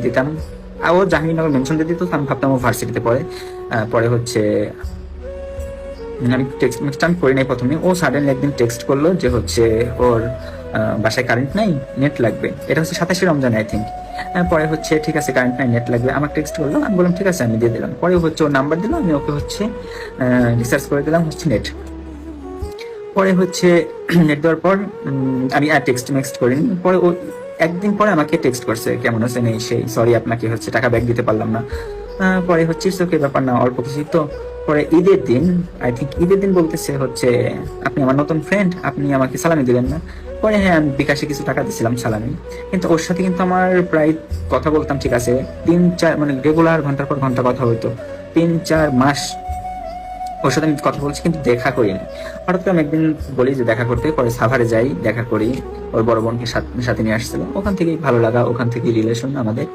দিতাম। আর ও জাহাঙ্গীরনগর মেনশন দিয়ে দিত, আমি ভাবতাম ও ভার্সিটিতে পড়ে। পরে হচ্ছে আমি টেক্সট আমি করি নাই প্রথমে। ও সাডেনলি একদিন টেক্সট করলো যে হচ্ছে ওর বাসায় কারেন্ট নাই, নেট লাগবে। এটা হচ্ছে 27 রমজান আই থিঙ্ক। পরে হচ্ছে ঠিক আছে কারেন্ট নাই, নেট লাগবে, আমার টেক্সট করলো। আমি বললাম ঠিক আছে, আমি দিয়ে দিলাম। পরে হচ্ছে ওর নাম্বার দিল, আমি ওকে হচ্ছে রিসার্চ করে দিলাম হচ্ছে নেট। পরে হচ্ছে নেট দেওয়ার পর আমি আর টেক্সট মেক্সট করিনি। পরে ও একদিন পরে আমাকে টেক্সট করছে, কেমন আছেন এই সেই, সরি আপনাকে হচ্ছে টাকা ব্যাক দিতে পারলাম না। পরে হচ্ছে ওকে, ব্যাপার না, অল্প কিছু তো। পরে ঈদের দিন, আই থিঙ্ক ঈদের দিন বলতেছে হচ্ছে আপনি আমার নতুন ফ্রেন্ড, আপনি আমাকে সালামি দিলেন না। পরে হ্যাঁ, আমি বিকাশে কিছু টাকা দিছিলাম সালামি। কিন্তু ওর সাথে কিন্তু আমার প্রায় কথা বলতাম, ঠিক আছে 3-4 মানে রেগুলার ঘন্টার পর ঘন্টা কথা হইতো। 3-4 মাস ওর সাথে আমি কথা বলছি, কিন্তু দেখা করিনি। হঠাৎ করে আমি একদিন বলি যে দেখা করতে, পরে সাভারে যাই, দেখা করি। ওর বড় বোনকে সাথে নিয়ে আসছিল, ওখান থেকেই ভালো লাগা, ওখান থেকেই রিলেশন আমাদের।